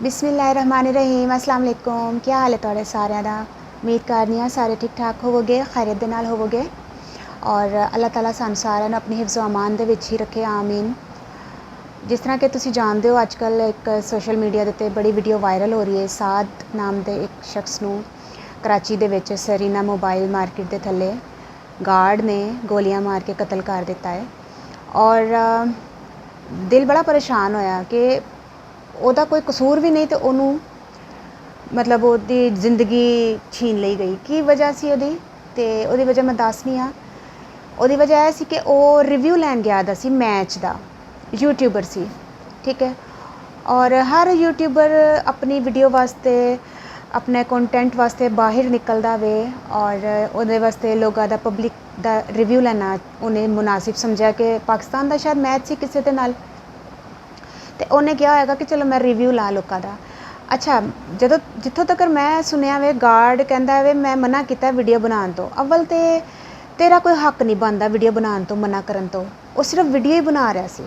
बिस्मिल्लाहिर्रहमानिर्रहीम अस्सलाम वालेकुम। क्या हाल है तुहाडे सारिਆਂ ਦਾ। उम्मीद करनी है सारे ठीक ठाक होवोगे, खैरियत दे नाल होवोगे और अल्लाह ताला सानू सारिਆਂ ਨੂੰ अपनी हिफ्ज़ो अमान दे विच ही रखे, आमीन। जिस तरह कि तुसी जानते हो अजकल एक सोशल मीडिया दे उत्ते बड़ी वीडियो वायरल हो रही है। साद नाम दे एक शख्स नू कराची दे विच सरीना मोबाइल मार्केट दे थल्ले गार्ड ने गोलियां मार के कतल कर दिता है और दिल बड़ा परेशान होया कि ਉਹਦਾ ਕੋਈ ਕਸੂਰ ਵੀ ਨਹੀਂ ਤੇ ਉਹਨੂੰ ਮਤਲਬ ਉਹਦੀ ਜ਼ਿੰਦਗੀ ਛੀਨ ਲਈ ਗਈ। ਕੀ ਵਜ੍ਹਾ ਸੀ ਉਹਦੀ? ਤੇ ਉਹਦੀ ਵਜ੍ਹਾ ਮੈਂ ਦੱਸਣੀ ਆ। ਉਹਦੀ ਵਜ੍ਹਾ ਇਹ ਸੀ ਕਿ ਉਹ ਰਿਵਿਊ ਲੈਣ ਗਿਆ ਦਾ ਸੀ ਮੈਚ ਦਾ। यूट्यूबर सी, ठीक है। और हर यूट्यूबर अपनी वीडियो वास्ते अपने कंटेंट वास्ते बाहर निकलता वे और ਉਹਦੇ वास्ते लोगों का पब्लिक का रिव्यू लेना उन्हें मुनासिब समझा कि पाकिस्तान का शायद मैच सी किसी के नाल ਤੇ ਉਹਨੇ ਕਿਹਾ ਹੋਏਗਾ ਕਿ ਚਲੋ ਮੈਂ ਰਿਵਿਊ ਲਾ ਲੋਕਾਂ ਦਾ। ਅੱਛਾ, ਜਦੋਂ ਜਿੱਥੋਂ ਤੱਕ ਮੈਂ ਸੁਣਿਆ ਵੇ ਗਾਰਡ ਕਹਿੰਦਾ ਵੇ ਮੈਂ ਮਨਾ ਕੀਤਾ ਵੀਡੀਓ ਬਣਾਉਣ ਤੋਂ। ਅਵਲ ਤੇ ਤੇਰਾ ਕੋਈ ਹੱਕ ਨਹੀਂ ਬਣਦਾ ਵੀਡੀਓ ਬਣਾਉਣ ਤੋਂ, ਮਨਾ ਕਰਨ ਤੋਂ। ਉਹ ਸਿਰਫ ਵੀਡੀਓ ਹੀ ਬਣਾ ਰਿਹਾ ਸੀ।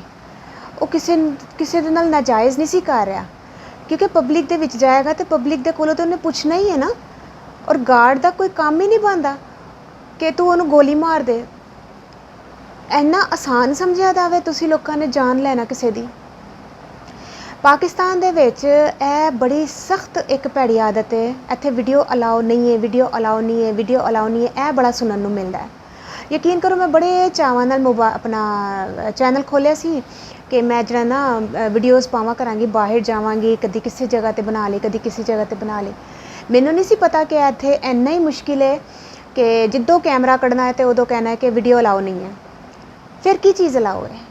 ਉਹ ਕਿਸੇ ਦੇ ਨਾਲ ਨਾਜਾਇਜ਼ ਨਹੀਂ ਸੀ ਕਰ ਰਿਹਾ, ਕਿਉਂਕਿ ਪਬਲਿਕ ਦੇ ਵਿੱਚ ਜਾਏਗਾ ਤੇ ਪਬਲਿਕ ਦੇ ਕੋਲੋਂ ਤਾਂ ਉਹਨੇ ਪੁੱਛਣਾ ਹੀ ਹੈ ਨਾ। ਔਰ ਗਾਰਡ ਦਾ ਕੋਈ ਕੰਮ ਹੀ ਨਹੀਂ ਬਣਦਾ ਕਿ ਤੂੰ ਉਹਨੂੰ ਗੋਲੀ ਮਾਰ ਦੇ। ਇੰਨਾ ਆਸਾਨ ਸਮਝਿਆ ਜਾਵੇ ਤੁਸੀਂ ਲੋਕਾਂ ਨੇ ਜਾਨ ਲੈਣਾ ਕਿਸੇ ਦੀ। पाकिस्तान दे विच ए बड़ी सख्त एक भैड़ी आदत है, इत्थे वीडियो अलाउ नहीं है, वीडियो अलाउ नहीं है, वीडियो अलाउ नहीं है। ए बड़ा सुनने नूं मिलदा है। यकीन करो मैं बड़े चावां नाल अपना चैनल खोलिया सी कि मैं जरा ना वीडियोज़ पावां करांगी, बाहर जावांगी, कदी किसी जगह ते बना ली, कदी किसी जगह ते बना ली। मैनूं नहीं सी पता कि इत्थे इन्ना ही मुश्किल है कि जिद्दों कैमरा कढ़ना है तो उदों कहना है कि वीडियो अलाउ नहीं है। फिर की चीज़ अलाउ है?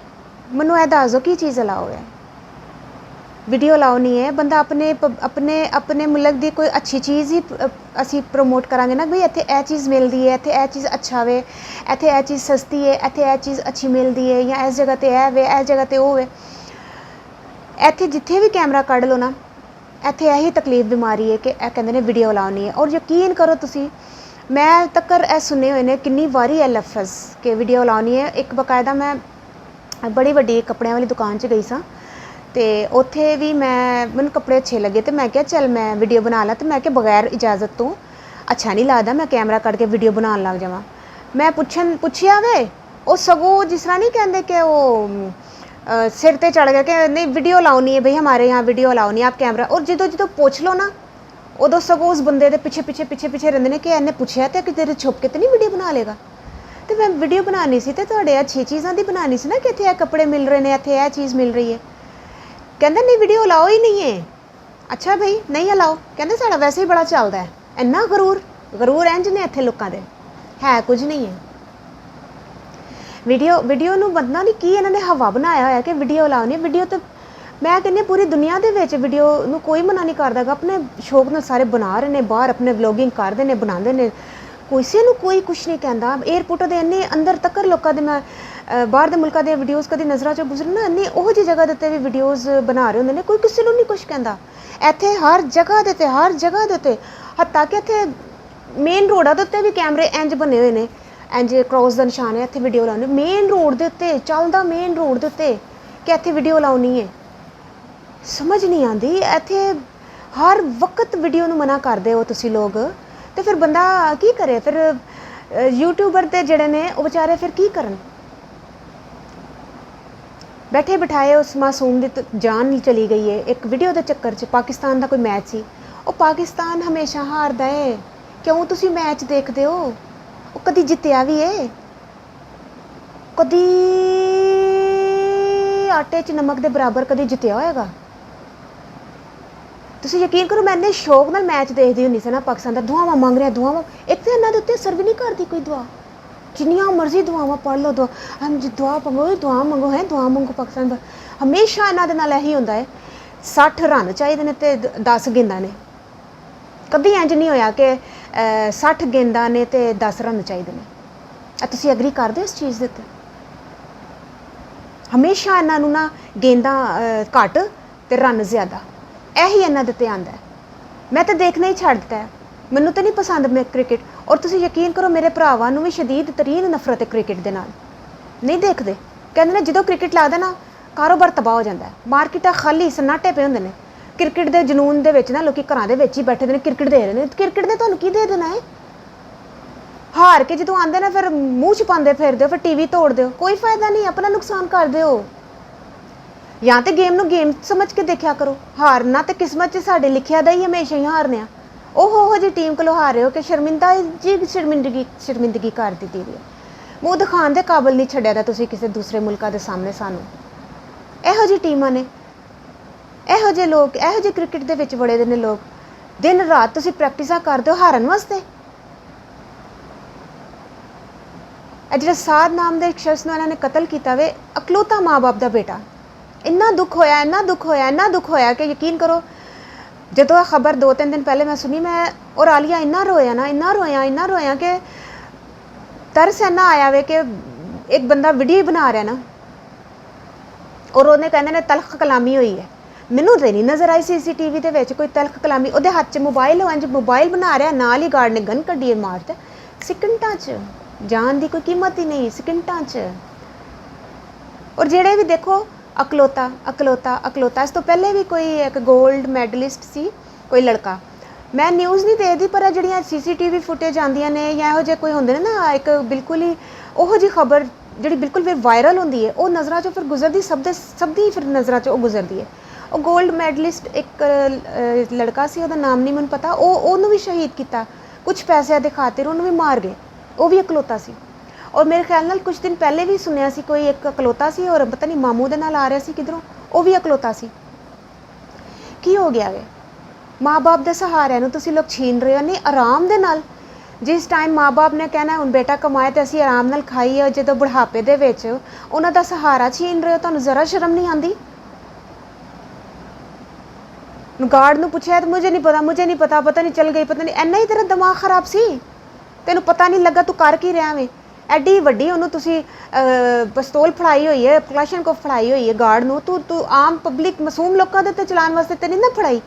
मैनूं ए दस दो की चीज़ अलाउ है? वीडियो अलाउ नहीं है। बंदा अपने मुल्क की कोई अच्छी चीज़ ही असी प्रमोट करांगे ना, भाई इत्थे ए चीज़ मिलती है, इत्थे ए चीज़ अच्छा वे, इत्थे ए चीज़ सस्ती है, इत्थे ए चीज़ अच्छी मिलती है, या इस जगह ते ए वे, इस जगह ते ओ वे। इत्थे जिथे भी कैमरा कढ़ लो ना, इत्थे यही तकलीफ बीमारी है कि कहते हैं वीडियो अलाउ नहीं है। और यकीन करो तुसी, मैं तक्कर ए सुने हुए ने कितनी वारी ए लफ्ज़ कि वीडियो अलाउ नहीं है। एक बकायदा मैं बड़ी वड्डी कपड़ियां वाली दुकान च गई सां ਤੇ ਉੱਥੇ ਵੀ ਮੈਨੂੰ ਕੱਪੜੇ ਅੱਛੇ ਲੱਗੇ ਤੇ ਮੈਂ ਕਿਹਾ ਚੱਲ ਮੈਂ ਵੀਡੀਓ ਬਣਾ ਲਾਂ। ਤੇ ਮੈਂ ਕਿ ਬਗੈਰ ਇਜਾਜ਼ਤ ਤੋਂ ਅੱਛਾ ਨਹੀਂ ਲੱਗਦਾ ਮੈਂ ਕੈਮਰਾ ਕੱਢ ਕੇ ਵੀਡੀਓ ਬਣਾਉਣ ਲੱਗ ਜਾਵਾਂ। ਮੈਂ ਪੁੱਛਿਆ ਵੇ, ਉਹ ਸਗੋਂ ਜਿਸ ਤਰ੍ਹਾਂ ਨਹੀਂ ਕਹਿੰਦੇ ਕਿ ਉਹ ਸਿਰ ਤੇ ਚੜ ਗਿਆ ਕਿ ਨਹੀਂ ਵੀਡੀਓ ਅਲਾਉ ਨਹੀਂ ਹੈ ਭਈ, ਹਮਾਰੇ यहाँ ਵੀਡੀਓ ਅਲਾਉ ਨਹੀਂ ਆਪ ਕੈਮਰਾ। ਔਰ ਜਦੋਂ ਪੁੱਛ ਲਓ ਨਾ, ਉਦੋਂ ਸਗੋਂ ਉਸ ਬੰਦੇ ਦੇ ਪਿੱਛੇ ਰਹਿੰਦੇ ਨੇ ਕਿ ਇਹਨੇ ਪੁੱਛਿਆ ਤੇ ਕਿ ਤੇਰੇ ਛੁਪ ਕੇ ਤੇ ਨਹੀਂ ਵੀਡੀਓ ਬਣਾ ਲੇਗਾ। ਤੇ ਮੈਂ ਵੀਡੀਓ ਬਣਾਉਣੀ ਸੀ ਤੇ ਤੁਹਾਡੇ ਅੱਛੀ ਚੀਜ਼ਾਂ ਦੀ ਬਣਾਉਣੀ ਸੀ ਨਾ ਕਿ ਇੱਥੇ ਇਹ ਕੱਪੜੇ ਮਿਲ ਰਹੇ ਨੇ, ਇੱਥੇ ਇਹ ਚੀਜ਼ ਮਿਲ ਰਹੀ ਹੈ। कहते नहीं वीडियो अलाओ ही नहीं है। अच्छा भाई नहीं अलाओ, कहते साड़ा वैसे ही बड़ा चलता है। इन्ना गरूर इंज ने इत्थे लोगों के है कुछ नहीं है। वीडियो नूं बंदा नहीं की इन्होंने हवा बनाया होया कि वीडियो अलाओ नहीं। वीडियो तो मैं कहनी पूरी दुनिया के विच वीडियो नूं कोई मना नहीं करदा। अपने शौक नाल सारे बना रहे हैं, बाहर अपने व्लॉगिंग करते हैं, बनाते हैं, किसी नूं कोई कुछ नहीं कहता। एयरपोर्ट के इन्ने अंदर तक लोगों के मैं बाहर के मुल्कों के वीडियोज़ कभी नज़र चो गुजरे ना, इन्नी उहो जी जगह उत्ते भी वीडियोज़ बना रहे होंदे ने, कोई किसी नूं नहीं कुछ कहता। इत्थे हर जगह दे उत्ते हत्ता कि इत्थे मेन रोडा दे उत्ते भी कैमरे इंज बने हुए ने, इंज क्रॉस का निशान है, इत्थे वीडियो लाने मेन रोड के उत्ते चलदा मेन रोड के उत्ते कि इत्थे वीडियो अलाउ नहीं है। समझ नहीं आती। इत्थे हर वक्त वीडियो नूं मना करदे हो तुसी लोग, तो फिर बंदा की करे? फिर यूट्यूबर ते जिहड़े ने वो बेचारे फिर की करन? बैठे बिठाए उस मासूम की जान चली गई है एक वीडियो के चक्कर च। पाकिस्तान का कोई मैच सी, वो पाकिस्तान हमेशा हारदा है। क्यों तुसी मैच देखते हो? वो कदी जितया भी है? कदी आटे च नमक के बराबर कदी जितया होएगा? तुसी यकीन करो मैं इन्ने शौक नाल मैच देखती होंदी सी ना पाकिस्तान का। दुआवां मंग रहा दुआवां, एक तो इन्हां दे उत्ते असर भी नहीं करती कोई दुआ। जिन्नियां मर्जी दुआवां पढ़ लो, हम जी दुआ मंगो है, दुआ मंगो। पाकिस्तान का हमेशा इन्हां दे नाल यही होंदा है। 60 रन चाहिए ने ते 10 गेंदा ने। कभी इंज नहीं होया कि 60 गेंदा ने ते 10 रन चाहिए ने। तुसी एग्री करदे हो इस चीज़ दे उत्ते? हमेशा इन्हां नूं ना गेंदा घट ते रन ज़्यादा, यही इन्हां दे उत्ते आंदा है। मैं तो देखना ही छड्ड दित्ता है, मैनूं तो नहीं पसंद मैं क्रिकेट। और तुसी यकीन करो मेरे भरावां नूं भी शदीद तरीन नफरत है क्रिकेट दे नाल। नहीं देखते, कहते हैं जो क्रिकेट लगता ना कारोबार तबाह हो जाता है। मार्केटां खाली सन्नाटे पे होंदे ने, क्रिकेट के जनून दे विच ना लोग घरां दे विच ही बैठे ने क्रिकेट दे रहे हैं। क्रिकेट ने तुहानूं की दे देना है? हार के जो आते ना फिर मूँह छुपाते फिरदे हो, फिर टीवी तोड़ते हो, कोई फायदा नहीं, अपना नुकसान करते हो। या तो गेम नूं गेम समझ के देखा करो। हारना तो किस्मत साडे लिखिया दा ही, हमेशा ही हारने आ। ओहो जी टीम को हारे हो कि शर्मिंदगी कर दी है। मूँह दिखाने के काबिल नहीं छड्डिया तुसीं किसी दूसरे मुल्कों के सामने सानूं। इहो जी टीमां ने, इहो जे लोग, इहो जे क्रिकेट दे विच बड़े ने लोग, दिन रात तुसीं प्रैक्टिसां करदे हो हारन वास्ते। जिहड़ा साध नाम के एक शख्स नूं इन्हां ने कतल किया वे, अकलौता माँ बाप का बेटा। इन्ना दुख होया, इन्ना दुख होया, इन्ना दुख होया कि यकीन करो जदों यह खबर 2-3 दिन पहले मैं सुनी, मैं और आलिया इन्ना रोया ना, इन्ना रोया कि तरस इन्ना आया वे कि एक बंदा वीडियो बना रहा ना और उन्हें कहते ने तलख कलामी हुई है। मैनू तो नहीं नज़र आई CCTV के विच कोई तलख कलामी। उहदे हाथ च मोबाइल हो, इंज मोबाइल बना रहा, नाल ही गार्ड ने गन कड्ढी मारता सेकंडां च। जान की कोई कीमत ही नहीं सेकंडां च। और जेड़े भी देखो अकलौता अकलौता अकलौता। इस तो पहले भी कोई एक गोल्ड मैडलिस्ट सी कोई लड़का, मैं न्यूज़ नहीं देखती पर जिहड़ियां CCTV फुटेज आंदियां ने या इहो जे कोई होंदे ने ना, एक बिल्कुल ही ओहो जी खबर जिहड़ी बिल्कुल फिर वायरल होंदी है, वो नज़रां चों फिर गुजरदी, सब दी फिर नज़रां चों गुजरदी है। वो गोल्ड मैडलिस्ट एक लड़का सी, उहदा नाम नहीं मैनूं पता, ਉਹਨੂੰ भी शहीद किया कुछ पैसों के खातिर, ਉਹਨੂੰ भी मार गए। वो भी अकलौता सी। और मेरे ख्याल नाल कुछ दिन पहले भी सुनिया सी कोई एक अकलौता सी और पता नहीं मामू दे नाल आ रहा सी किधरों, वो भी अकलौता सी। की हो गया वे? माँ बाप के सहारे नूं तुसीं लोग छीन रहे हो। नहीं आराम दे नाल, जिस टाइम माँ बाप ने कहना हुण बेटा कमाए तो असीं आराम नाल खाईए, जदों बुढ़ापे दे विच उन्हां दा सहारा छीन रहे हो। तुहानूं जरा शर्म नहीं आंदी? गार्ड नूं पुछया तो मुझे नहीं पता, पता नहीं चल गई, पता नहीं। इन्ना ही तेरा दिमाग खराब सी, तेनू पता नहीं लगा तू कर की रहा वे। एडी वड्डी उन्होंने तुसी पिस्तौल फड़ाई हुई है, कलाशनकोफ फड़ाई हुई है गार्ड नूं, तू आम पब्लिक मासूम लोगों के ते चलाने वास्ते ते नहीं ना फड़ाई।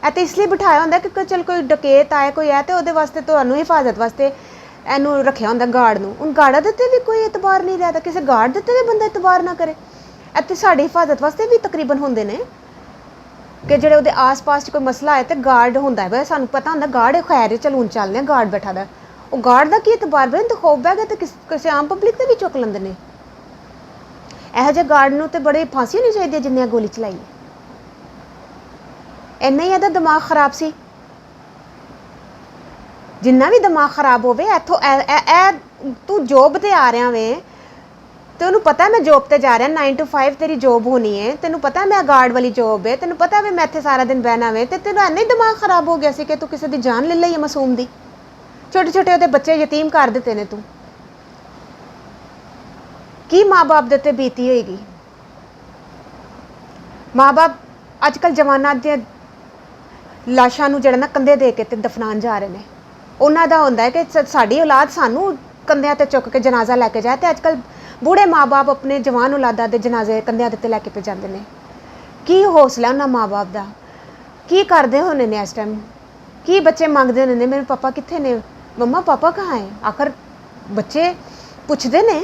ए तो इसलिए बिठाया होंदा कि चल कोई डकैत आए कोई है तो उहदे वास्ते तुहानूं हिफाजत वास्ते इहनूं रखिया होंदा गार्ड नूं। हुण गार्डां दे उत्ते भी कोई एतबार नहीं रहता, किसी गार्ड दे उत्ते भी बंदा एतबार ना करे। इत्थे साडी हिफाजत वास्ते भी तकरीबन होंदे ने कि जेह्ड़े उहदे आस पास कोई मसला है तो गार्ड होंदा है, सानूं पता होंदा गार्ड खैर चल हुण चलदे आं गार्ड बैठा दा। वो गार्ड का की एतबार बे, तो खौफ बह गया तो किसी आम पब्लिक से भी चुक लेंदे ने। इहो जिहे गार्ड नूं ते बड़ी फांसी होनी चाहिए जिन्हें गोली चलाई। इन्ना ही इहदा दिमाग खराब सी। जिन्ना भी दिमाग खराब होवे, इत्थों तू जॉब ते आ रहा वे, तेनू पता मैं जॉब ते जा रहा, 9 to 5 तेरी जॉब होनी है, तेनू पता मैं गार्ड वाली जॉब है, तेनू पता वे मैं इत्थे सारा दिन बहना वे, ते तेरा इन्ना ही दिमाग खराब हो गया सी कि तू किसी की जान ले लई है मासूम दी। छोटे छोटे उहदे बच्चे यतीम कर दिते ने तू। की माँ बाप दे उत्ते बीती होएगी? माँ बाप अजकल जवाना दी लाशां नूं जिहड़ा ना कंधे दे के ते दफनान जा रहे हैं। उन्हां दा हुंदा है कि साडी औलाद सानूं कंधिਆਂ ते चुक के जनाजा लैके जाए, तो अजकल बूढ़े माँ बाप अपने जवान औलादा दे जनाजे कंधिਆਂ ते लैके पे जाते हैं। की हौसला उन्हां माँ बाप का? की करते होने ने इस टाइम? की बच्चे मंगते होने ने मेरे पापा कित्थे ने, मम्मा पापा कहाँ है? आखिर बच्चे पुछते ने,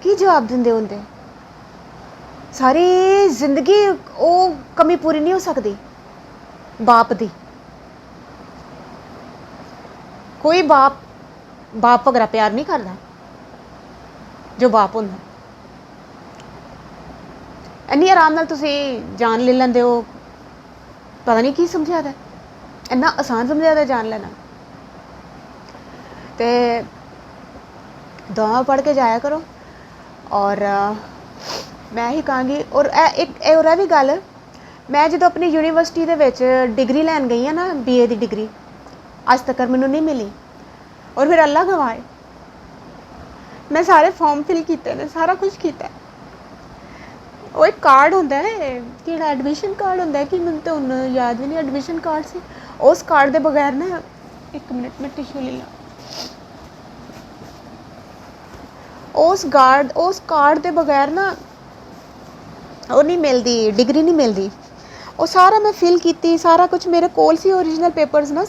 की जवाब देंदे होंदे? सारी जिंदगी वो कमी पूरी नहीं हो सकती बाप दी। कोई बाप वगैरह प्यार नहीं करता जो बाप होंदा। इन्नी आराम नाल तुसी जान ले लैंदे हो, पता नहीं की समझा दा, इन्ना आसान समझा दा जान लेना। ते दुआ पढ़ के जाया करो। और मैं ही कहांगी, और एक और भी गल, मैं जो अपनी यूनीवर्सिटी दे विच डिग्री लैन गई हाँ ना, BA की डिग्री, अज तक मैनू नहीं मिली। और फिर अल्लाह गवाए, मैं सारे फॉर्म फिल किए ने, सारा कुछ किया। वो एक कार्ड होंदा है कि एडमिशन कार्ड होंदा है, कि मैंने तो हुण याद भी नहीं, एडमिशन कार्ड से उस कार्ड के बगैर ना, एक मिनट मैं टिश्यू ले ला, उस कार्ड के बगैर ना वो नहीं मिलती, डिग्री नहीं मिलती। वो सारा मैं फिल की, सारा कुछ मेरे कोल सी ओरिजिनल पेपर्स ना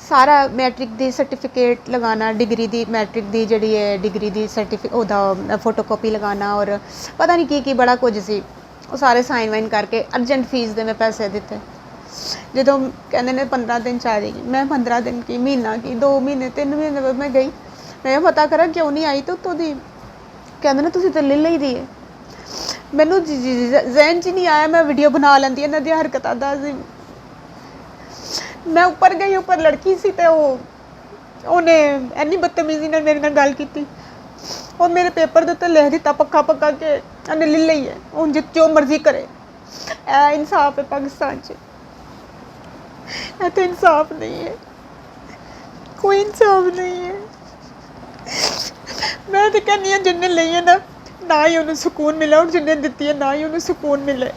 सारा मैट्रिक दी सर्टिफिकेट लगाना, डिग्री दी मैट्रिक दी जी डिग्री दी सर्टिफिकेट फोटोकॉपी लगाना, और पता नहीं की बड़ा कुछ सी। ਉਹ ਸਾਰੇ ਸਾਈਨ ਵਾਈਨ ਕਰਕੇ ਅਰਜੈਂਟ ਫੀਸ ਦੇ ਮੈਂ ਪੈਸੇ ਦਿੱਤੇ। ਜਦੋਂ ਕਹਿੰਦੇ ਨੇ 15 ਦਿਨ 'ਚ ਆ ਜਾਏਗੀ, ਮੈਂ 15 ਦਿਨ ਕੀ, ਮਹੀਨਾ ਕੀ, 2 ਮਹੀਨੇ 3 ਮਹੀਨੇ ਬਾਅਦ ਮੈਂ ਗਈ, ਮੈਂ ਪਤਾ ਕਰਾਂ ਕਿਉਂ ਨਹੀਂ ਆਈ। ਤਾਂ ਉੱਤੋਂ ਦੀ ਕਹਿੰਦੇ ਨੇ ਤੁਸੀਂ ਤਾਂ ਲੈ ਲਈ ਦੀ ਹੈ। ਮੈਨੂੰ ਜ਼ਹਿਨ 'ਚ ਹੀ ਨਹੀਂ ਆਇਆ, ਮੈਂ ਵੀਡੀਓ ਬਣਾ ਲੈਂਦੀ ਇਹਨਾਂ ਦੀਆਂ ਹਰਕਤਾਂ ਦਾ। ਮੈਂ ਉੱਪਰ ਗਈ, ਉੱਪਰ ਲੜਕੀ ਸੀ ਅਤੇ ਉਹਨੇ ਇੰਨੀ ਬਦਤਮੀਜ਼ੀ ਨਾਲ ਮੇਰੇ ਨਾਲ ਗੱਲ ਕੀਤੀ। ਉਹ ਮੇਰੇ ਪੇਪਰ ਦੇ ਉੱਤੇ ਲਿਖ ਦਿੱਤਾ ਪੱਕਾ ਪੱਕਾ ਕਿ ਉਹਨੇ ਲੈ ਲਈ ਹੈ, ਹੁਣ ਜੋ ਮਰਜ਼ੀ ਕਰੇ। ਇਹ ਇਨਸਾਫ ਹੈ ਪਾਕਿਸਤਾਨ 'ਚ? ਇਹ ਤਾਂ ਇਨਸਾਫ ਨਹੀਂ ਹੈ, ਕੋਈ ਇਨਸਾਫ ਨਹੀਂ ਹੈ। ਮੈਂ ਤਾਂ ਕਹਿੰਦੀ ਹਾਂ ਜਿੰਨੇ ਲਈ ਹੈ ਨਾ ਹੀ ਉਹਨੂੰ ਸਕੂਨ ਮਿਲਿਆ, ਔਰ ਜਿੰਨੇ ਦਿੱਤੀ ਹੈ ਨਾ ਹੀ ਉਹਨੂੰ ਸਕੂਨ ਮਿਲੇ।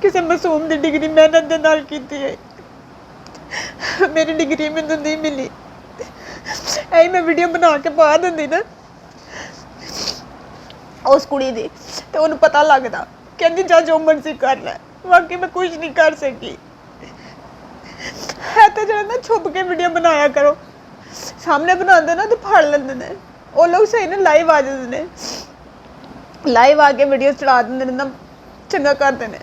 ਕਿਸੇ ਮਾਸੂਮ ਦੀ ਡਿਗਰੀ ਮਿਹਨਤ ਦੇ ਨਾਲ ਕੀਤੀ ਹੈ, ਮੇਰੀ ਡਿਗਰੀ ਮੈਨੂੰ ਨਹੀਂ ਮਿਲੀ। ਇਹੀ ਮੈਂ ਵੀਡੀਓ ਬਣਾ ਕੇ ਪਾ ਦਿੰਦੀ ਨਾ ਉਸ ਕੁੜੀ ਦੀ, ਤੇ ਉਹਨੂੰ ਪਤਾ ਲੱਗਦਾ। ਕਹਿੰਦੀ ਜਾ ਜੋ ਮਰਜ਼ੀ ਕਰ ਲੈ, ਬਾਕੀ ਮੈਂ ਕੁਝ ਨਹੀਂ ਕਰ ਸਕੀ। ਹੈ ਤਾਂ ਜਿਹੜਾ ਨਾ ਛੁਪ ਕੇ ਵੀਡੀਓ ਬਣਾਇਆ ਕਰੋ, ਸਾਹਮਣੇ ਬਣਾਉਂਦੇ ਨਾ ਤਾਂ ਫੜ ਲੈਂਦੇ ਨੇ ਉਹ ਲੋਕ। ਸਹੀ ਨਾ ਲਾਈਵ ਆ ਜਾਂਦੇ ਨੇ, ਲਾਈਵ ਆ ਕੇ ਵੀਡੀਓ ਚੜਾ ਦਿੰਦੇ ਨੇ ਨਾ, ਚੰਗਾ ਕਰਦੇ ਨੇ।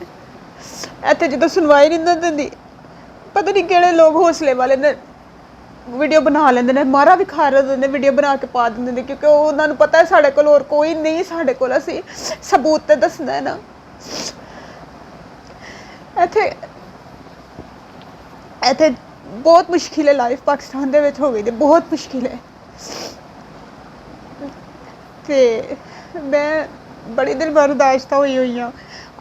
ਇੱਥੇ ਜਦੋਂ ਸੁਣਵਾਈ ਨਹੀਂ ਨਾ ਦਿੰਦੀ, ਪਤਾ ਨਹੀਂ ਕਿਹੜੇ ਲੋਕ ਹੌਸਲੇ ਵਾਲੇ ਨੇ, ਵੀਡੀਓ ਬਣਾ ਲੈਂਦੇ ਨੇ, ਮਾਰਾ ਵੀ ਖਾ ਰਹੇ ਨੇ, ਵੀਡੀਓ ਬਣਾ ਕੇ ਪਾ ਦਿੰਦੇ ਨੇ, ਕਿਉਂਕਿ ਉਹਨਾਂ ਨੂੰ ਪਤਾ ਹੈ ਸਾਡੇ ਕੋਲ ਹੋਰ ਕੋਈ ਨਹੀਂ, ਸਾਡੇ ਕੋਲ ਅਸੀਂ ਸਬੂਤ ਤੇ ਦੱਸਣਾ ਹੈ ਨਾ। ਇੱਥੇ ਬਹੁਤ ਮੁਸ਼ਕਿਲ ਹੈ ਲਾਈਫ, ਪਾਕਿਸਤਾਨ ਦੇ ਵਿੱਚ ਹੋ ਗਈ ਤੇ ਬਹੁਤ ਮੁਸ਼ਕਿਲ ਹੈ। ਤੇ ਮੈਂ ਬੜੀ ਦਿਨ ਬਰਦਾਸ਼ਤ ਹੋਈ ਹਾਂ।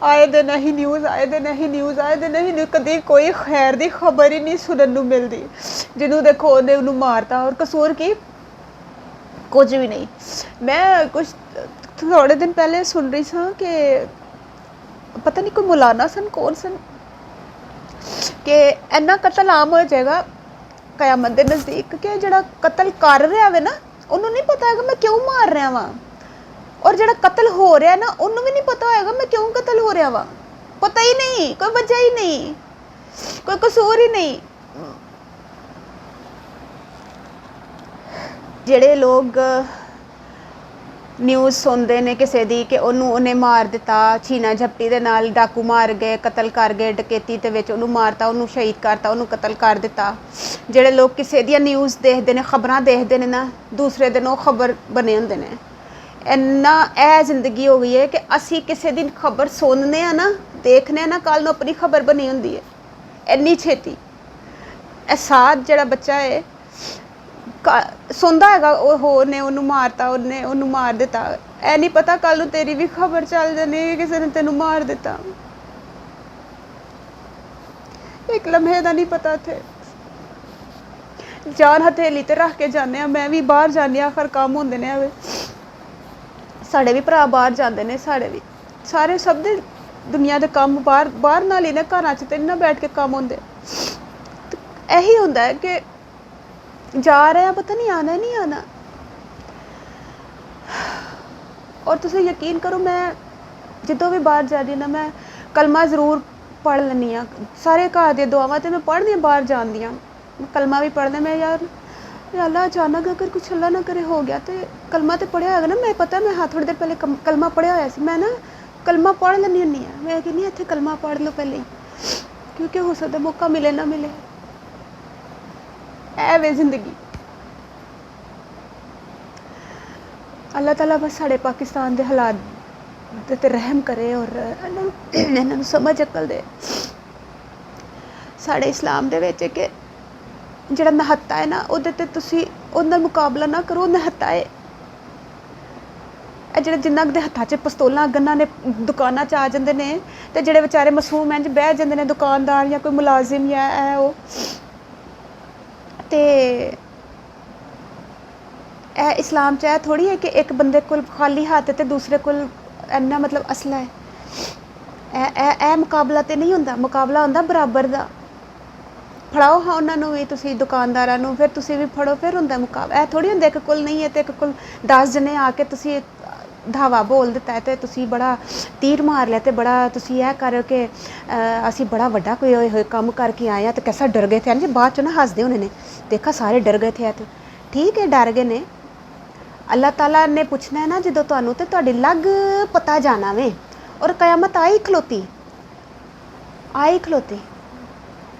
ਆਏ ਦਿਨ ਇਹੀ ਨਿਊਜ਼, ਆਏ ਦਿਨ ਇਹੀ ਨਿਊਜ਼, ਆਏ ਦਿਨ ਇਹੀ ਨਿਊਜ਼, ਕਦੇ ਕੋਈ ਖੈਰ ਦੀ ਖਬਰ ਹੀ ਨਹੀਂ ਸੁਣਨ ਨੂੰ ਮਿਲਦੀ। ਜਿਹਨੂੰ ਦੇਖੋ ਉਹਨੇ ਉਹਨੂੰ ਮਾਰਤਾ, ਔਰ ਕਸੂਰ ਕੀ? ਕੁਝ ਵੀ ਨਹੀਂ। ਮੈਂ ਕੁਝ ਥੋੜ੍ਹੇ ਦਿਨ ਪਹਿਲੇ ਸੁਣ ਰਹੀ ਸਾਂ ਕਿ ਪਤਾ ਨਹੀਂ ਕੋਈ ਮੌਲਾਨਾ ਸਨ, ਕੌਣ ਸਨ, ਕਿ ਇੰਨਾ ਕਤਲ ਆਮ ਹੋ ਜਾਏਗਾ ਕਯਾਮਤ ਦੇ ਨਜ਼ਦੀਕ ਕਿ ਜਿਹੜਾ ਕਤਲ ਕਰ ਰਿਹਾ ਵੇ ਨਾ ਉਹਨੂੰ ਨਹੀਂ ਪਤਾ ਹੈਗਾ ਮੈਂ ਕਿਉਂ ਮਾਰ ਰਿਹਾ ਵਾਂ, ਔਰ ਜਿਹੜਾ ਕਤਲ ਹੋ ਰਿਹਾ ਨਾ ਉਹਨੂੰ ਵੀ ਨਹੀਂ ਪਤਾ ਹੋਏਗਾ ਮੈਂ ਕਿਉਂ ਕਤਲ ਹੋ ਰਿਹਾ ਵਾ। ਪਤਾ ਹੀ ਨਹੀਂ, ਕੋਈ ਵਜ੍ਹਾ ਹੀ ਨਹੀਂ, ਕੋਈ ਕਸੂਰ ਹੀ ਨਹੀਂ। ਜਿਹੜੇ ਲੋਕ ਨਿਊਜ਼ ਸੁਣਦੇ ਨੇ ਕਿਸੇ ਦੀ ਕਿ ਉਹਨੇ ਮਾਰ ਦਿੱਤਾ, ਛੀਨਾ ਝਪਟੀ ਦੇ ਨਾਲ ਡਾਕੂ ਮਾਰ ਗਏ, ਕਤਲ ਕਰ ਗਏ, ਡਕੈਤੀ ਦੇ ਵਿੱਚ ਉਹਨੂੰ ਮਾਰਤਾ, ਉਹਨੂੰ ਸ਼ਹੀਦ ਕਰਤਾ, ਉਹਨੂੰ ਕਤਲ ਕਰ ਦਿੱਤਾ। ਜਿਹੜੇ ਲੋਕ ਕਿਸੇ ਦੀਆਂ ਨਿਊਜ਼ ਦੇਖਦੇ ਨੇ, ਖਬਰਾਂ ਦੇਖਦੇ ਨੇ ਨਾ, ਦੂਸਰੇ ਦਿਨ ਉਹ ਖਬਰ ਬਣੇ ਹੁੰਦੇ ਨੇ। ਇੰਨਾ ਇਹ ਜ਼ਿੰਦਗੀ ਹੋ ਗਈ ਹੈ ਕਿ ਅਸੀਂ ਕਿਸੇ ਦਿਨ ਖਬਰ ਸੁਣਨੇ ਆ ਨਾ, ਦੇਖਨੇ ਆ ਨਾ, ਕੱਲ੍ਹ ਨੂੰ ਆਪਣੀ ਖਬਰ ਬਣੀ ਹੁੰਦੀ ਹੈ ਇੰਨੀ ਛੇਤੀ। ਇਹ ਸਾਥ ਜਿਹੜਾ ਬੱਚਾ ਹੈ ਸੁਣਦਾ ਹੈਗਾ ਉਹ ਹੋਰ ਨੇ ਉਹਨੂੰ ਮਾਰਤਾ, ਉਹਨੇ ਉਹਨੂੰ ਮਾਰ ਦਿੱਤਾ, ਇਹ ਨਹੀਂ ਪਤਾ ਕੱਲ੍ਹ ਨੂੰ ਤੇਰੀ ਵੀ ਖਬਰ ਚੱਲ ਜਾਣੀ ਕਿਸੇ ਨੇ ਤੈਨੂੰ ਮਾਰ ਦਿੱਤਾ। ਇੱਕ ਲਮਹੇ ਦਾ ਨਹੀਂ ਪਤਾ। ਇੱਥੇ ਜਾਨ ਹਥੇਲੀ ਤੇ ਰੱਖ ਕੇ ਜਾਂਦੇ ਹਾਂ। ਮੈਂ ਵੀ ਬਾਹਰ ਜਾਂਦੀ ਹਾਂ, ਆਖਰ ਕੰਮ ਹੁੰਦੇ ਨੇ। ਆਵੇ ਸਾਡੇ ਵੀ ਭਰਾ ਬਾਹਰ ਜਾਂਦੇ ਨੇ, ਸਾਡੇ ਵੀ ਸਾਰੇ ਸਭ ਦੇ ਦੁਨੀਆ ਦੇ ਕੰਮ ਬਾਹਰ ਨਾਲ ਹੀ ਨੇ, ਘਰਾਂ 'ਚ ਤੇ ਨਾ ਬੈਠ ਕੇ ਕੰਮ ਹੁੰਦੇ। ਇਹੀ ਹੁੰਦਾ ਹੈ ਕਿ ਜਾ ਰਹੇ ਆ, ਪਤਾ ਨਹੀਂ ਆਣਾ ਨਹੀਂ ਆਣਾ। ਔਰ ਤੁਸੀਂ ਯਕੀਨ ਕਰੋ, ਮੈਂ ਜਦੋਂ ਵੀ ਬਾਹਰ ਜਾਂਦੀ ਨਾ ਮੈਂ ਕਲਮਾ ਜ਼ਰੂਰ ਪੜ੍ਹ ਲੈਂਦੀ ਹਾਂ। ਸਾਰੇ ਘਰ ਦੀਆਂ ਦੁਆਵਾਂ ਤੇ ਮੈਂ ਪੜ੍ਹਦੀ ਹਾਂ ਬਾਹਰ ਜਾਣ ਦੀਆਂ। ਕਲਮਾ ਵੀ ਪੜ੍ਹਦਾ ਮੈਂ। ਯਾਰ ਅੱਲਾ ਅਚਾਨਕ ਅਗਰ ਕੁਛ ਅੱਲਾ ਨਾ ਕਰੇ ਹੋ ਗਿਆ ਤੇ ਕਲਮਾ ਤੇ ਪੜ੍ਹਿਆ ਹੋਏਗਾ ਨਾ। ਮੈਂ ਪਤਾ ਮੈਂ ਥੋੜ੍ਹੀ ਦੇਰ ਪਹਿਲੇ ਕਲਮਾ ਪੜ੍ਹਿਆ ਹੋਇਆ ਸੀ। ਮੈਂ ਨਾ ਕਲਮਾ ਪੜ੍ਹ ਲੈਂਦੀ ਹੁੰਦੀ ਹਾਂ। ਮੈਂ ਕਹਿੰਦੀ ਇੱਥੇ ਕਲਮਾ ਪੜ੍ਹ ਲਓ ਪਹਿਲੇ ਹੀ, ਕਿਉਂਕਿ ਹੋ ਸਕਦਾ ਮੌਕਾ ਮਿਲੇ ਨਾ ਮਿਲੇ। ਇਹ ਵੇ ਜ਼ਿੰਦਗੀ। ਅੱਲਾਹ ਤਾਲਾ ਬਸ ਸਾਡੇ ਪਾਕਿਸਤਾਨ ਦੇ ਹਾਲਾਤ ਤੇ ਰਹਿਮ ਕਰੇ ਔਰ ਇਹਨਾਂ ਨੂੰ ਸਮਝ ਅਕਲ ਦੇ। ਸਾਡੇ ਇਸਲਾਮ ਦੇ ਵਿੱਚ ਕਿ ਜਿਹੜਾ ਨਿਹੱਤਾ ਹੈ ਨਾ ਉਹਦੇ ਤੇ ਤੁਸੀਂ ਉਹਦਾ ਮੁਕਾਬਲਾ ਨਾ ਕਰੋ। ਨਿਹੱਤਾ ਹੈ ਇਹ ਜਿਹੜੇ ਜਿਨ੍ਹਾਂ ਦੇ ਹੱਥਾਂ 'ਚ ਪਿਸਤੌਲਾਂ ਗੰਨਾਂ ਨੇ ਦੁਕਾਨਾਂ 'ਚ ਆ ਜਾਂਦੇ ਨੇ, ਅਤੇ ਜਿਹੜੇ ਵਿਚਾਰੇ ਮਾਸੂਮ ਇੰਝ ਬਹਿ ਜਾਂਦੇ ਨੇ, ਦੁਕਾਨਦਾਰ ਜਾਂ ਕੋਈ ਮੁਲਾਜ਼ਮ ਜਾਂ ਇਹ ਉਹ। ਅਤੇ ਇਹ ਇਸਲਾਮ 'ਚ ਇਹ ਥੋੜ੍ਹੀ ਹੈ ਕਿ ਇੱਕ ਬੰਦੇ ਕੋਲ ਖਾਲੀ ਹੱਥ ਅਤੇ ਦੂਸਰੇ ਕੋਲ ਇੰਨਾ ਮਤਲਬ ਅਸਲਾ ਹੈ। ਇਹ ਮੁਕਾਬਲਾ ਤਾਂ ਨਹੀਂ ਹੁੰਦਾ। ਮੁਕਾਬਲਾ ਹੁੰਦਾ ਬਰਾਬਰ ਦਾ। ਫੜਾਓ ਹਾਂ ਉਹਨਾਂ ਨੂੰ ਵੀ, ਤੁਸੀਂ ਦੁਕਾਨਦਾਰਾਂ ਨੂੰ, ਫਿਰ ਤੁਸੀਂ ਵੀ ਫੜੋ, ਫਿਰ ਹੁੰਦਾ ਮੁਕਾਬਲਾ। ਇਹ ਥੋੜ੍ਹੀ ਹੁੰਦਾ ਇੱਕ ਕੋਲ ਨਹੀਂ ਹੈ ਅਤੇ ਇੱਕ ਕੋਲ 10 ਜਣੇ ਆ ਕੇ ਤੁਸੀਂ ਧਾਵਾ ਬੋਲ ਦਿੱਤਾ ਅਤੇ ਤੁਸੀਂ ਬੜਾ ਤੀਰ ਮਾਰ ਲਿਆ ਅਤੇ ਬੜਾ ਤੁਸੀਂ ਇਹ ਕਰੋ ਕਿ ਅਸੀਂ ਬੜਾ ਵੱਡਾ ਕੋਈ ਹੋਏ ਕੰਮ ਕਰਕੇ ਆਏ ਹਾਂ ਅਤੇ कैसा डर गए थे। जी बाद चो ना हंसते होने ने, देखा सारे डर गए थे। तो ठीक है डर गए ने, अल्लाह ताला ने पुछना है ना जो तुहानू तो तुहाडी लग पता जाना वे और कयामत आई खलोती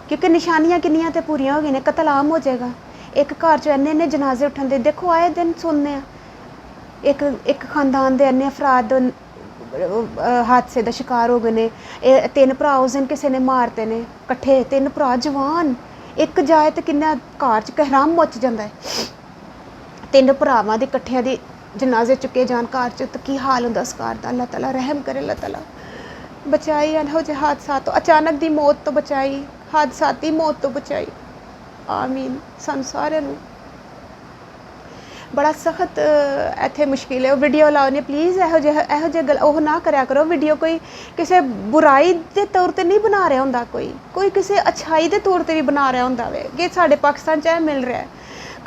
क्योंकि निशानियां किन्नियां ते पूरियां हो गई ने कतल आम हो जाएगा एक घर च इन्ने इन्ने जनाजे उठन दे देखो आए दिन सुनने एक एक खानदान दे इन्ने अफराद हादसे का शिकार हो गए ने 3 भरा उस दिन किसी ने मारते ने कट्ठे 3 भरा जवान एक जाए तो किन्ना घर च कहराम मच जाता है 3 भरावां दे कट्ठियां दे जनाजे चुके जान घर च तो की हाल होंदा उस घर दा। अल्लाह ताला रहम करे, अल्लाह ताला बचाई इहो जे हादसा तो अचानक दी मौत तो बचाई हादसाती मौत तो बचाई आमीन। सानू सारे नू बड़ा सख्त इत्थे मुश्किल है। वीडियो लाओ प्लीज़ इहो जे गल ओह ना करया करो। वीडियो कोई किसी बुराई के तौर पर नहीं बना रहा होंदा, कोई किसी अच्छाई के तौर पर भी बना रहा होंदा वे कि साडे पाकिस्तान च मिल रहा है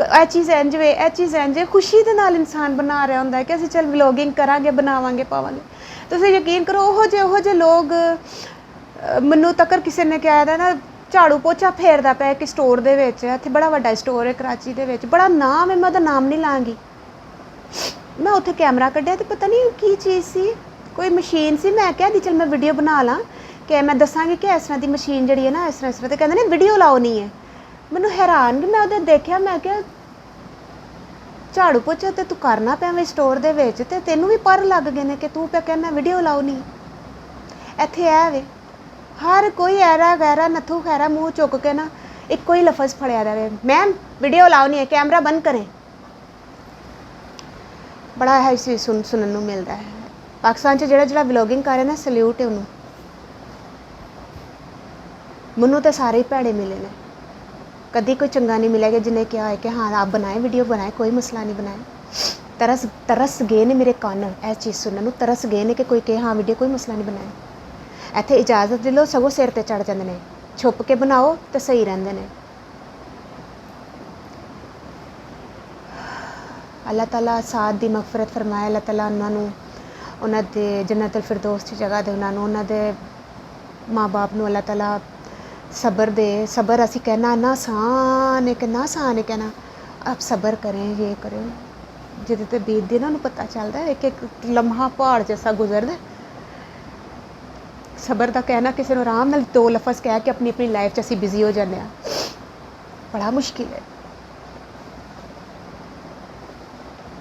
यह चीज़ इंज वे यह चीज़ इंज खुशी के नाल इंसान बना रहा होंदा है कि असीं चल व्लॉगिंग करांगे बनावांगे पावांगे। तुसीं यकीन करो ओहो जे लोग मैनू तकर किसी ने कहा था ना झाड़ू पोचा फेरदा पिया कि स्टोर दे विच इत्थे बड़ा वड्डा स्टोर है कराची दे विच बड़ा नाम है मैं उहदा नाम नहीं लांगी। मैं उत्थे कैमरा कड्ढिया तो पता नहीं की चीज़ सी कोई मशीन सी मैं क्या दी चल मैं वीडियो बना ला कि मैं दसांगी कि इस तरह की मशीन जिहड़ी है ना इस तरह तो कहंदे ने वीडियो लाओ नहीं है। मैनू हैरान कि मैं उहदे देखिया मैं क्या झाड़ू पोचा तो तू करना पिया वे स्टोर दे विच ते तैनूं भी पर लग गए ने कि तू पिया कहना वीडियो लाओ नहीं। इत्थे ऐ वे हर कोई ऐरा गैरा नथू खैरा मुँह चुक के ना एक कोई लफज फड़िया रहे मैम वीडियो लाओ नहीं है कैमरा बंद करें। बड़ा है इसी सुनने को मिलता है पाकिस्तान च जिहड़ा व्लॉगिंग कर रहे ना सल्यूट है उन्होंने। मैनू तो सारे ही भैड़े मिले ने कभी कोई चंगा नहीं मिलेगा जिन्हें कहा है कि हाँ आप बनाए वीडियो बनाए कोई मसला नहीं बनाए। तरस गए ने मेरे कान इस चीज़ सुनने तरस गए ने कि कोई कहे हाँ वीडियो कोई मसला नहीं बनाया। इत्थे इजाज़त दे लो सगों सिर ते चढ़ जाते हैं छुप के बनाओ तो सही रहिंदे ने। अल्लाह ताला साथ दी मगफरत फरमाए। अल्लाह ताला उन्होंने दे जन्नतुल फिरदौस की जगह दे उन्होंने माँ बाप नूं अल्लाह ताला सबर दे। सबर असी कहना ना आसान है कि ना आसान है कहना आप सबर करें ये करें जिहदे ते बीतदी ना उन्हें पता चलता है एक एक लम्हा पहाड़ जैसा गुजरदा। सबर का कहना किसी को आराम नाल 2 लफज कह के अपनी अपनी लाइफ असी बिजी हो जाते हैं बड़ा मुश्किल है।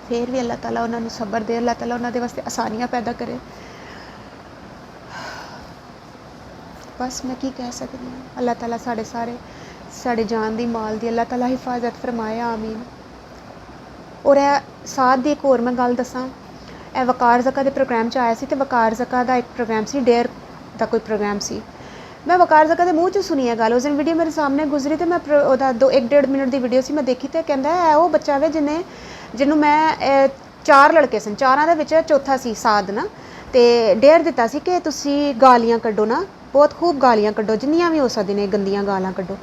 फिर भी अल्लाह ताला उन्होंने सबर दे अल्लाह ताला उन्होंने वास्ते आसानियाँ पैदा करे। बस मैं की कह सकती हूँ अल्लाह ताला साढ़े सारे साढ़े जान दी माल दी अल्लाह ताला हिफाजत फरमाए आमीन। और साथ दी एक होर मैं गल दसां वकार ज़का के प्रोग्राम च आया सी तो वकार ज़का का एक प्रोग्राम सी डेयर का कोई प्रोग्राम सी। मैं वकार ज़का के मुँह च सुनी है गल उस दिन वीडियो मेरे सामने गुजरी तो मैं 1-1.5 मिनट की वीडियो सी मैं देखी तो कहता है वो बच्चा वे जिन्हों मैं 4 लड़के सन 4 दे चौथा सी साध ना तो डेयर दिता सी कि तुसी गालियाँ कड्डो ना बहुत खूब गालियाँ कड्डो जिन्नियां भी हो सकदी ने गंदियां गालां कड्डो।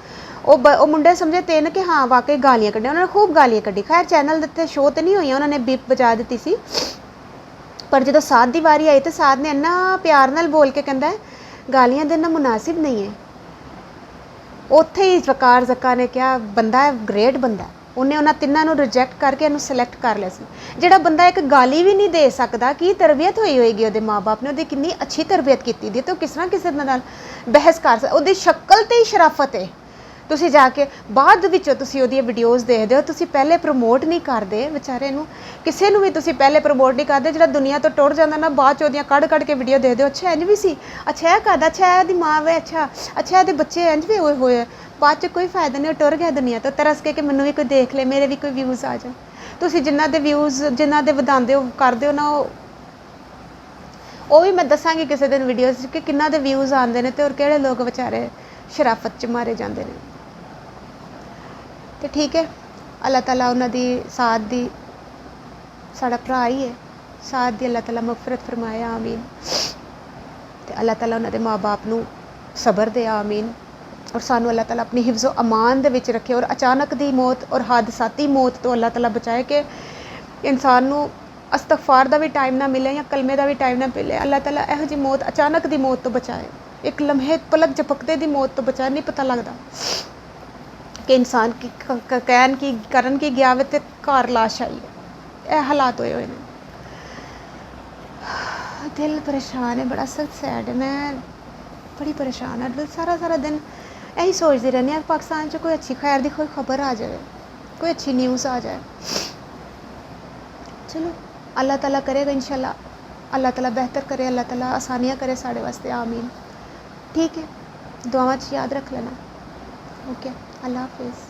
वो मुंडे समझे 3 कि हाँ वाकई गालियाँ कड्डियां उन्होंने खूब गालियाँ कड्डी। खैर चैनल दे शो तो नहीं हुई उन्होंने बीप बजा दी सी पर जो साथ दी वारी आई तो साथ ने इन्ना प्यार नाल बोल के कहता है गालियाँ देना मुनासिब नहीं है। उत्थे ही वकार ज़का ने क्या बंदा है ग्रेट बंदा है उन्हें उन्होंने 3 रिजैक्ट करके इन्हू सिलैक्ट कर लिया सी। जिहड़ा बंदा एक गाली भी नहीं दे सकता की तरबियत हुई होएगी उहदे माँ बाप ने उहदी कितनी अच्छी तरबियत की दी तो किस तरह किसी नाल बहस कर सकदा। उहदी शक्ल ते ही शराफत है। तुसी जाके बाद विचों तुसी उहदी वीडियोज़ देखदे हो तुसी पहले प्रमोट नहीं करदे बेचारे नूं किसी नूं भी तुसी पहले प्रमोट नहीं करदे जिहड़ा दुनिया तो टुर जांदा ना बाद च उहदियां कढ़ के वीडियो देखदे हो अच्छा इंज भी सी अच्छा यह करदा अच्छा इहदी माँ वे अच्छा इहदे बच्चे इंज भी होए बाद च कोई फायदा नहीं टुर गया दुनिया तो तरस के मैनू भी कोई देख ले मेरे भी कोई व्यूज़ आ जाए। तुसी जिन्हां दे व्यूज़ जिन्हां दे वधांदे हो करदे हो ना वो भी मैं दसांगी किसी दिन वीडियोज़ कि किन्ना दे व्यूज़ आंदे ने ते और किहड़े लोग बेचारे शराफत च मारे जांदे ने। तो ठीक है अल्लाह ताला उन्हां दी साथ दी साड़ा भरा ही है साथ दी अल्लाह ताला मगफरत फरमाए आमीन। तो अल्लाह ताला उन्हां दे माँ बाप नूं सबर दे आमीन और सानू अल्लाह ताला अपनी हिफ्ज़ो अमान दे विच रखे और अचानक दी मौत और हादसाती मौत तो अल्लाह ताला बचाए कि इंसान नूं अस्तगफार दा भी टाइम ना मिले या कलमे दा भी टाइम ना मिले। अल्लाह ताला इहो जी मौत अचानक दी मौत तो बचाए एक लम्हे पलक झपकते दी मौत तो बचाए नहीं पता लगता कि इंसान की कहन की करन की गया वे ते घर लाश आई है ਇਹ ਹਾਲਾਤ ਹੋਏ ਹੋਏ ਨੇ। दिल परेशान है, बड़ा सख्त सैड है, मैं बड़ी परेशान है। सारा सारा दिन यही सोचती रहनी है पाकिस्तान च कोई अच्छी खैर दी कोई खबर आ जाए, कोई अच्छी न्यूज़ आ जाए। चलो अल्लाह ताला करेगा इंशाल्लाह, अल्लाह ताला बेहतर करे, अल्लाह ताला आसानियाँ करे साढ़े वास्ते, आमीन। ठीक है, दुआवां च याद रख लेना। ओके, अल्लाह हाफिज़।